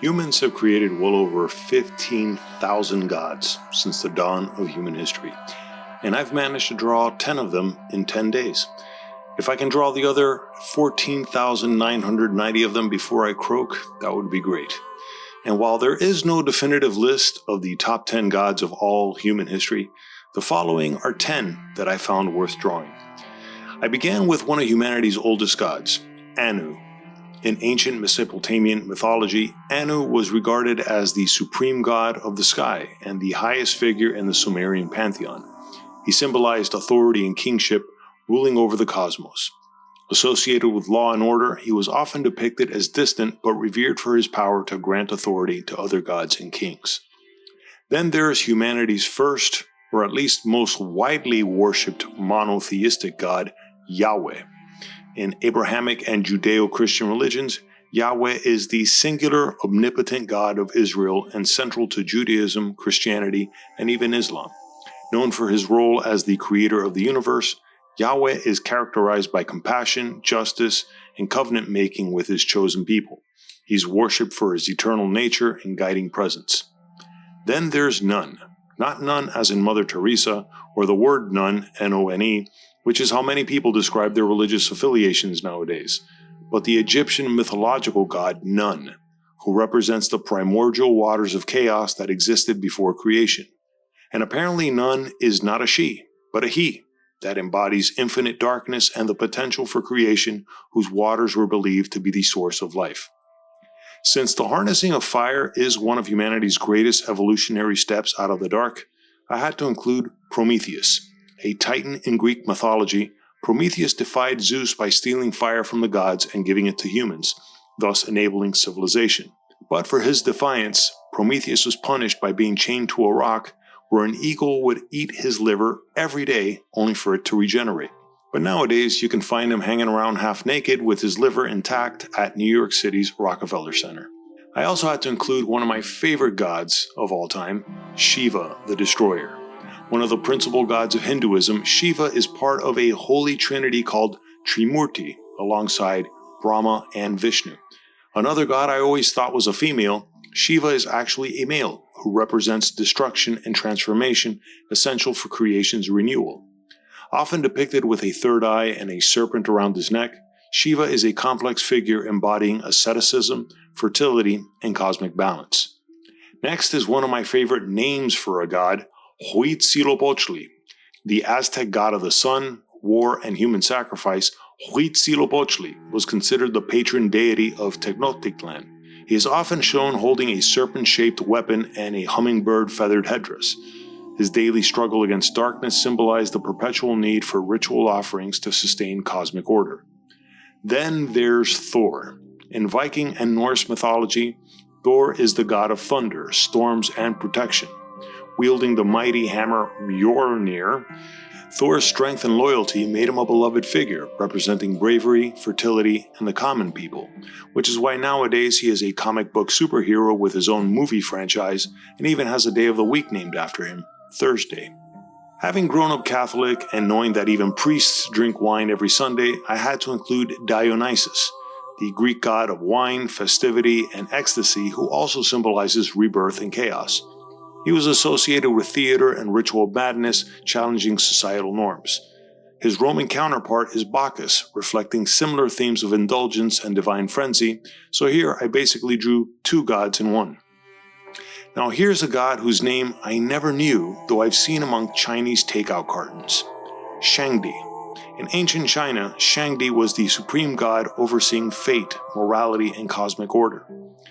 Humans have created well over 15,000 gods since the dawn of human history, and I've managed to draw 10 of them in 10 days. If I can draw the other 14,990 of them before I croak, that would be great. And while there is no definitive list of the top 10 gods of all human history, the following are 10 that I found worth drawing. I began with one of humanity's oldest gods, Anu. In ancient Mesopotamian mythology, Anu was regarded as the supreme god of the sky and the highest figure in the Sumerian pantheon. He symbolized authority and kingship, ruling over the cosmos. Associated with law and order, he was often depicted as distant but revered for his power to grant authority to other gods and kings. Then there is humanity's first, or at least most widely worshipped monotheistic god, Yahweh. In Abrahamic and Judeo-Christian religions, Yahweh is the singular, omnipotent God of Israel and central to Judaism, Christianity, and even Islam. Known for his role as the creator of the universe, Yahweh is characterized by compassion, justice, and covenant-making with his chosen people. He's worshipped for his eternal nature and guiding presence. Then there's Nun. Not Nun as in Mother Teresa, or the word Nun, N-O-N-E, which is how many people describe their religious affiliations nowadays, but the Egyptian mythological god Nun, who represents the primordial waters of chaos that existed before creation. And apparently Nun is not a she, but a he, that embodies infinite darkness and the potential for creation, whose waters were believed to be the source of life. Since the harnessing of fire is one of humanity's greatest evolutionary steps out of the dark, I had to include Prometheus. A titan in Greek mythology, Prometheus defied Zeus by stealing fire from the gods and giving it to humans, thus enabling civilization. But for his defiance, Prometheus was punished by being chained to a rock where an eagle would eat his liver every day only for it to regenerate. But nowadays, you can find him hanging around half naked with his liver intact at New York City's Rockefeller Center. I also had to include one of my favorite gods of all time, Shiva, the Destroyer. One of the principal gods of Hinduism, Shiva is part of a holy trinity called Trimurti, alongside Brahma and Vishnu. Another god I always thought was a female, Shiva is actually a male, who represents destruction and transformation essential for creation's renewal. Often depicted with a third eye and a serpent around his neck, Shiva is a complex figure embodying asceticism, fertility, and cosmic balance. Next is one of my favorite names for a god, Huitzilopochtli. The Aztec god of the sun, war, and human sacrifice, Huitzilopochtli was considered the patron deity of Tenochtitlan. He is often shown holding a serpent-shaped weapon and a hummingbird feathered headdress. His daily struggle against darkness symbolized the perpetual need for ritual offerings to sustain cosmic order. Then there's Thor. In Viking and Norse mythology, Thor is the god of thunder, storms, and protection. Wielding the mighty hammer Mjolnir, Thor's strength and loyalty made him a beloved figure, representing bravery, fertility, and the common people, which is why nowadays he is a comic book superhero with his own movie franchise and even has a day of the week named after him, Thursday. Having grown up Catholic and knowing that even priests drink wine every Sunday, I had to include Dionysus, the Greek god of wine, festivity, and ecstasy, who also symbolizes rebirth and chaos. He was associated with theater and ritual madness, challenging societal norms. His Roman counterpart is Bacchus, reflecting similar themes of indulgence and divine frenzy, so here I basically drew two gods in one. Now here's a god whose name I never knew, though I've seen among Chinese takeout cartons. Shangdi. In ancient China, Shangdi was the supreme god overseeing fate, morality, and cosmic order.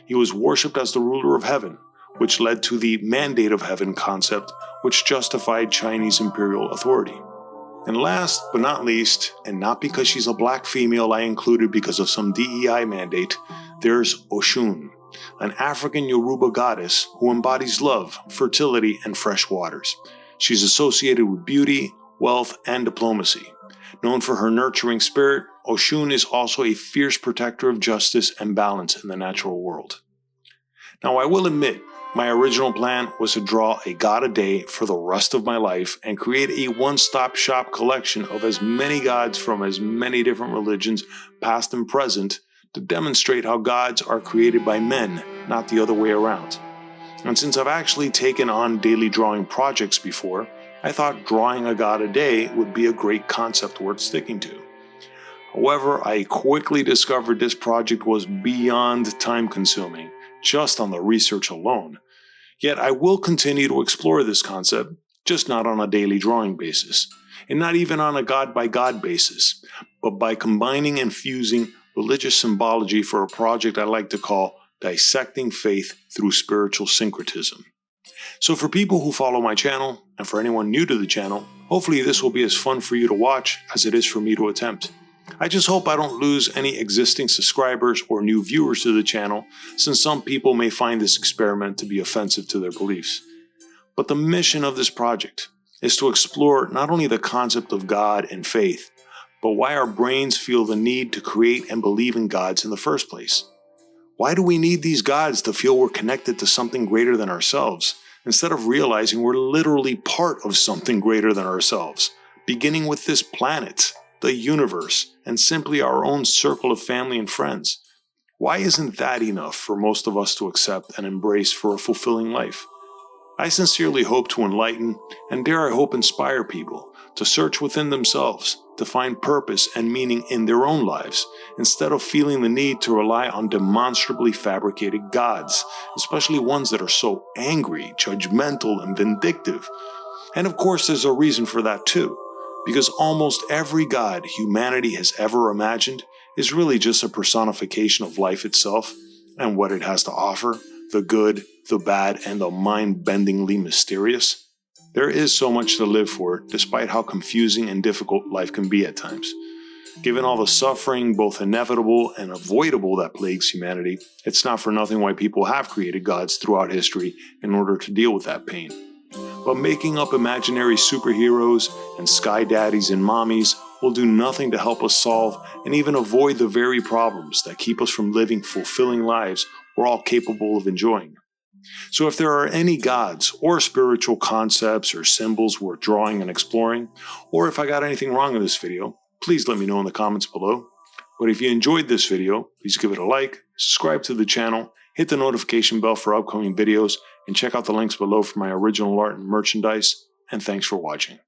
He was worshipped as the ruler of heaven, which led to the mandate of heaven concept, which justified Chinese imperial authority. And last but not least, and not because she's a black female I included because of some DEI mandate, there's Oshun, an African Yoruba goddess who embodies love, fertility, and fresh waters. She's associated with beauty, wealth, and diplomacy. Known for her nurturing spirit, Oshun is also a fierce protector of justice and balance in the natural world. Now I will admit, my original plan was to draw a god a day for the rest of my life and create a one-stop shop collection of as many gods from as many different religions, past and present, to demonstrate how gods are created by men, not the other way around. And since I've actually taken on daily drawing projects before, I thought drawing a god a day would be a great concept worth sticking to. However, I quickly discovered this project was beyond time-consuming, just on the research alone. Yet I will continue to explore this concept, just not on a daily drawing basis, and not even on a god-by-god basis, but by combining and fusing religious symbology for a project I like to call Dissecting Faith Through Spiritual Syncretism. So for people who follow my channel, and for anyone new to the channel, hopefully this will be as fun for you to watch as it is for me to attempt. I just hope I don't lose any existing subscribers or new viewers to the channel, since some people may find this experiment to be offensive to their beliefs. But the mission of this project is to explore not only the concept of God and faith, but why our brains feel the need to create and believe in gods in the first place. Why do we need these gods to feel we're connected to something greater than ourselves, instead of realizing we're literally part of something greater than ourselves, beginning with this planet, the universe, and simply our own circle of family and friends? Why isn't that enough for most of us to accept and embrace for a fulfilling life? I sincerely hope to enlighten, and dare I hope inspire people to search within themselves, to find purpose and meaning in their own lives, instead of feeling the need to rely on demonstrably fabricated gods, especially ones that are so angry, judgmental, and vindictive. And of course there's a reason for that too, because almost every god humanity has ever imagined is really just a personification of life itself and what it has to offer, the good, the bad, and the mind-bendingly mysterious. There is so much to live for, despite how confusing and difficult life can be at times. Given all the suffering, both inevitable and avoidable, that plagues humanity, it's not for nothing why people have created gods throughout history in order to deal with that pain. But making up imaginary superheroes and sky daddies and mommies will do nothing to help us solve and even avoid the very problems that keep us from living fulfilling lives we're all capable of enjoying. So if there are any gods or spiritual concepts or symbols worth drawing and exploring, or if I got anything wrong in this video, please let me know in the comments below. But if you enjoyed this video, please give it a like, subscribe to the channel, hit the notification bell for upcoming videos, and check out the links below for my original art and merchandise, and thanks for watching.